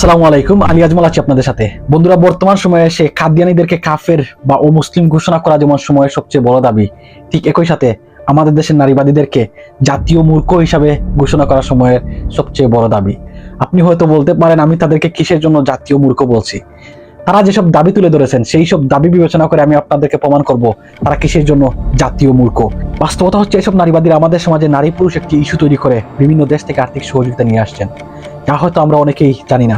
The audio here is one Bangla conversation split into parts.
আসসালামু আলাইকুম, আমি আজমল আছি আপনাদের সাথে। বন্ধুরা, বর্তমান সময়ে এসে কাদিয়ানীদেরকে কাফের বা অমুসলিম ঘোষণা করা যেমন সময়ের সবচেয়ে বড় দাবি, ঠিক একই সাথে আমাদের দেশের নারীবাদীদেরকে জাতীয় মূর্খ হিসাবে ঘোষণা করা সময়ের সবচেয়ে বড় দাবি। আপনি হয়তো বলতে পারেন, আমি তাদেরকে কিসের জন্য জাতীয় মূর্খ বলছি? তারা যেসব দাবি তুলে ধরেছেন সেই সব দাবি বিবেচনা করে আমি আপনাদেরকে প্রমাণ করব তারা কিসের জন্য জাতীয় মূর্খ। বাস্তবতা হচ্ছে, এসব নারীবাদীরা আমাদের সমাজে নারী পুরুষ একটি ইস্যু তৈরি করে বিভিন্ন দেশ থেকে আর্থিক সহযোগিতা নিয়ে আসছেন, যা হয়তো আমরা অনেকেই জানি না।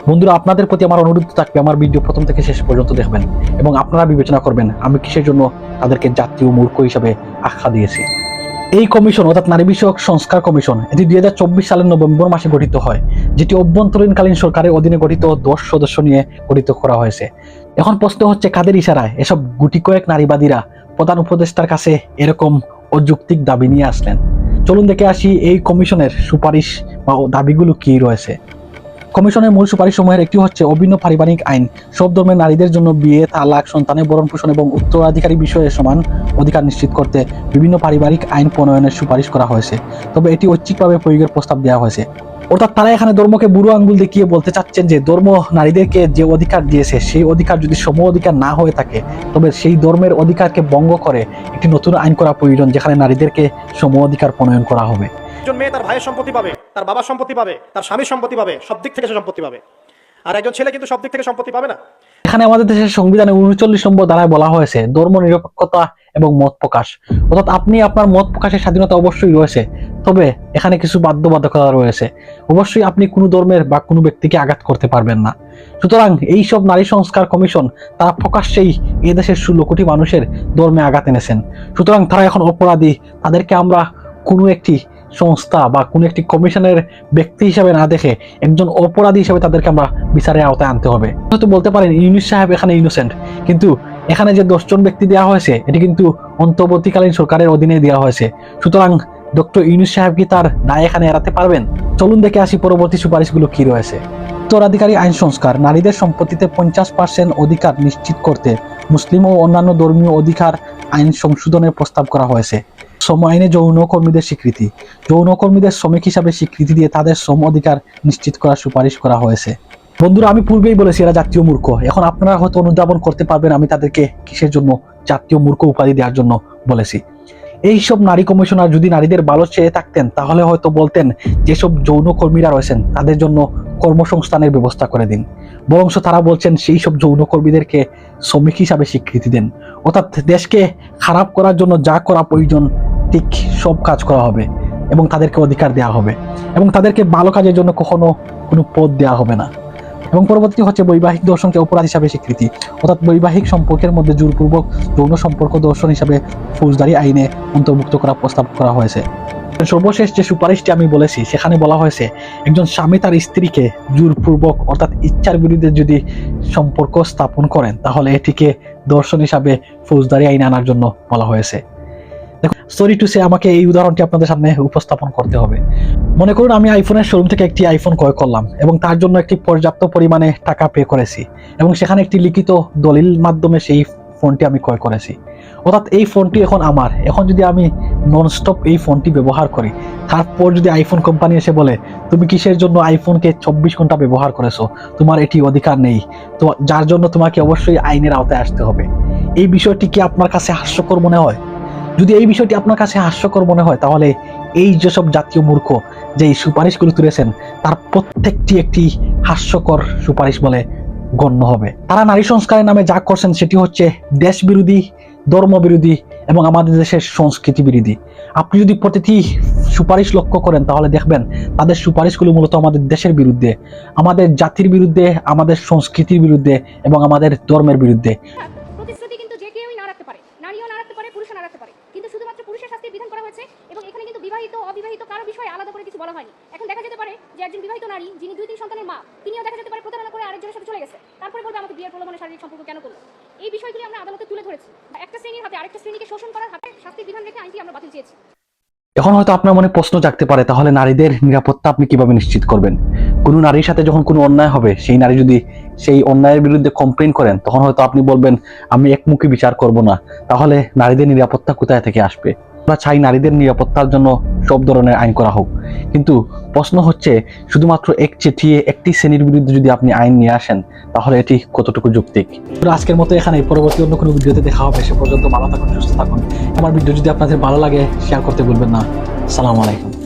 বন্ধুরা, আপনাদের প্রতি আমার অনুরোধ থাকবে, আমার ভিডিও প্রথম থেকে শেষ পর্যন্ত দেখবেন এবং আপনারা বিবেচনা করবেন আমি কিসের জন্য তাদেরকে জাতীয় মূর্খ হিসাবে আখ্যা দিয়েছি। এই কমিশন অর্থাৎ নারী বিষয়ক সংস্কার কমিশন, এটি 2024 সালের নভেম্বর মাসে গঠিত হয়, যেটি অভ্যন্তরীণকালীন সরকারের অধীনে গঠিত 10 সদস্য নিয়ে গঠিত করা হয়েছে। এখন প্রশ্ন হচ্ছে, কাদের ইশারায় এসব গুটি কয়েক নারীবাদীরা প্রধান উপদেষ্টার কাছে এরকম অযৌক্তিক দাবি নিয়ে আসলেন? চলুন দেখে আসি এই কমিশনের সুপারিশ বা দাবিগুলো কি রয়েছে। কমিশনের মূল সুপারিশসমূহের একটি হচ্ছে অভিন্ন পারিবারিক আইন। সব ধর্মের নারীদের জন্য বিয়ে, তালাক, সন্তানের ভরণ পোষণ এবং উত্তরাধিকারী বিষয়ে সমান অধিকার নিশ্চিত করতে বিভিন্ন পারিবারিক আইন প্রণয়নের সুপারিশ করা হয়েছে, তবে এটি ঐচ্ছিকভাবে প্রয়োগের প্রস্তাব দেওয়া হয়েছে। অর্থাৎ তারা এখানে ধর্মকে বুড়ো আঙ্গুল দেখিয়ে বলতে চাচ্ছেন যে ধর্ম নারীদেরকে যে অধিকার দিয়েছে সেই অধিকার যদি সম অধিকার না হয়ে থাকে, তবে সেই ধর্মের অধিকারকে ভঙ্গ করে একটি নতুন আইন করা প্রয়োজন, যেখানে নারীদেরকে সম অধিকার প্রণয়ন করা হবে। একজন মেয়ে তার ভাইয়ের সম্পত্তি পাবে, তার বাবার সম্পত্তি পাবে, তার স্বামীর সম্পত্তি পাবে, সব দিক থেকে সে সম্পত্তি পাবে। আর একজন ছেলে কিন্তু সব দিক থেকে সম্পত্তি পাবে না। এখানে আমাদের দেশের সংবিধানে 39 নম্বর ধারায় বলা হয়েছে ধর্ম নিরপেক্ষতা এবং মত প্রকাশ, অর্থাৎ আপনি আপনার মত প্রকাশের স্বাধীনতা অবশ্যই রয়েছে, তবে এখানে কিছু বাধ্যবাধকতা রয়েছে। অবশ্যই আপনি কোনো ধর্মের বা কোনো ব্যক্তিকে আঘাত করতে পারবেন না। সুতরাং এই সব নারী সংস্কার কমিশন তারা প্রকাশ্যেই এই দেশের 16 কোটি মানুষের ধর্মে আঘাত এনেছেন। সুতরাং তারা এখন অপরাধী। তাদেরকে আমরা কোনো একটি সংস্থা বা কোনো একটি কমিশনের ব্যক্তি হিসাবে না দেখে একজন অপরাধী হিসাবে তাদেরকে আমরা বিচারের আওতায় আনতে হবে। হয়তো বলতে পারেন ইউনূস সাহেব এখানে ইনোসেন্ট, কিন্তু এখানে যে 10 জন ব্যক্তি দেওয়া হয়েছে এটি কিন্তু অন্তর্বর্তীকালীন সরকারের অধীনে দেওয়া হয়েছে। সুতরাং ডক্টর ইউনূস সাহেব কি তার দায় এখানে এড়াতে পারবেন? চলুন দেখে আসি পরবর্তী সুপারিশগুলো কি রয়েছে। উত্তরাধিকারী আইন সংস্কার, নারীদের সম্পত্তিতে 50% অধিকার নিশ্চিত করতে মুসলিম ও অন্যান্য ধর্মীয় অধিকার আইন সংশোধনের প্রস্তাব করা হয়েছে। শ্রম আইনে যৌনকর্মীদের স্বীকৃতি, যৌনকর্মীদের শ্রমিক হিসাবে স্বীকৃতি দিয়ে তাদের শ্রম অধিকার নিশ্চিত করার সুপারিশ করা হয়েছে। বন্ধুরা, আমি পূর্বেই বলেছি এরা জাতীয় মূর্খ। এখন আপনারা হয়তো অনুধাবন করতে পারবেন আমি তাদেরকে কিসের জন্য জাতীয় মূর্খ উপাধি দেওয়ার জন্য বলেছি। এইসব নারী কমিশনার যদি নারীদের ভালো চেয়ে থাকতেন তাহলে হয়তো বলতেন যেসব যৌনকর্মীরা রয়েছেন তাদের জন্য কর্মসংস্থানের ব্যবস্থা করে দিন। বরঞ্চ তারা বলছেন সেই সব যৌনকর্মীদেরকে শ্রমিক হিসাবে স্বীকৃতি দেন। অর্থাৎ দেশকে খারাপ করার জন্য যা করা প্রয়োজন ঠিক সব কাজ করা হবে এবং তাদেরকে অধিকার দেওয়া হবে এবং তাদেরকে ভালো কাজের জন্য কখনো কোনো পদ দেওয়া হবে না। এবং পরবর্তী হচ্ছে বৈবাহিক দর্শনকে অপরাধ হিসাবে স্বীকৃতি, অর্থাৎ বৈবাহিক সম্পর্কের মধ্যে জোরপূর্বক যৌন সম্পর্ক দর্শন হিসাবে ফৌজদারি আইনে অন্তর্ভুক্ত করার প্রস্তাব করা হয়েছে। সর্বশেষ যে সুপারিশটি আমি বলেছি সেখানে বলা হয়েছে একজন স্বামী তার স্ত্রীকে জোরপূর্বক অর্থাৎ ইচ্ছার বিরুদ্ধে যদি সম্পর্ক স্থাপন করেন তাহলে এটিকে দর্শন হিসাবে ফৌজদারি আইনে আনার জন্য বলা হয়েছে। সরি টু সে, আমাকে এই উদাহরণটি আপনাদের সামনে উপস্থাপন করতে হবে। মনে করুন আমি আইফোনের শোরুম থেকে একটি আইফোন ক্রয় করলাম এবং তার জন্য একটি পর্যাপ্ত পরিমাণে টাকা পে করেছি এবং সেখানে একটি লিখিত দলিল মাধ্যমে সেই ফোনটি আমি ক্রয় করেছি। অর্থাৎ এই ফোনটি এখন আমার। এখন যদি আমি ননস্টপ এই ফোনটি ব্যবহার করি, তারপর যদি আইফোন কোম্পানি এসে বলে তুমি কিসের জন্য আইফোনকে 24 ঘন্টা ব্যবহার করেছো, তোমার এটি অধিকার নেই, তো যার জন্য তোমাকে অবশ্যই আইনের আওতায় আসতে হবে, এই বিষয়টি কি আপনার কাছে হাস্যকর মনে হয়? যদি এই বিষয়টি আপনার কাছে হাস্যকর মনে হয় তাহলে এই যেসব জাতীয় মূর্খ যে সুপারিশগুলো তুলেছেন তার প্রত্যেকটি একটি হাস্যকর সুপারিশ বলে গণ্য হবে। তারা নারী সংস্কারের নামে যা করছেন সেটি হচ্ছে দেশ বিরোধী, ধর্ম বিরোধী এবং আমাদের দেশের সংস্কৃতি বিরোধী। আপনি যদি প্রতিটি সুপারিশ লক্ষ্য করেন তাহলে দেখবেন তাদের সুপারিশগুলো মূলত আমাদের দেশের বিরুদ্ধে, আমাদের জাতির বিরুদ্ধে, আমাদের সংস্কৃতির বিরুদ্ধে এবং আমাদের ধর্মের বিরুদ্ধে। প্রতিশ্রুতি কিন্তু যে কেউই না রাখতে পারে, নারীও না রাখতে পারে, পুরুষও না রাখতে পারে, কিন্তু শুধুমাত্র পুরুষের শাস্তির বিধান করা হয়েছে এবং এখানে কিন্তু বিবাহিত অবিবাহিত কারো বিষয়ে আলাদা করে কিছু বলা হয়নি। এখন দেখা যেতে পারে যে একজন বিবাহিত নারী যিনি 2-3 সন্তানের মা, তিনিও দেখা যেতে পারে প্রতারণা করে আরেকজনের সাথে চলে গেছে, তারপরে বলবে আমাকে বিয়ের প্রলোভনে শারীরিক সম্পর্ক কেন করলো। এই বিষয়গুলি আমরা আদালতে তুলে ধরেছি। একটা শ্রেণীর হাতে আরেকটা শ্রেণীকে শোষণ করার হাতে শাস্তির বিধান রেখে আইনটি আমরা বাতিল চেয়েছি। এখন হয়তো আপনার মনে প্রশ্ন জাগতে পারে, তাহলে নারীদের নিরাপত্তা আপনি কিভাবে নিশ্চিত করবেন? কোনো নারীর সাথে যখন কোনো অন্যায় হবে, সেই নারী যদি সেই অন্যায়ের বিরুদ্ধে কমপ্লেন করেন, তখন হয়তো আপনি বলবেন আমি একমুখী বিচার করব না। তাহলে নারীদের নিরাপত্তা কোথায় থেকে আসবে? আমরা চাই নারীদের নিরাপত্তার জন্য সব ধরনের আইন করা হোক, কিন্তু প্রশ্ন হচ্ছে শুধুমাত্র একচেটিয়ে একটি শ্রেণীর বিরুদ্ধে যদি আপনি আইন নিয়ে আসেন তাহলে এটি কতটুকু যৌক্তিক। আজকের মতো এখানে, পরবর্তী অন্য কোনো ভিডিওতে দেখা হবে। সে পর্যন্ত ভালো থাকুন, সুস্থ থাকুন। আমার ভিডিও যদি আপনাদের ভালো লাগে শেয়ার করতে ভুলবেন না। আসসালামু আলাইকুম।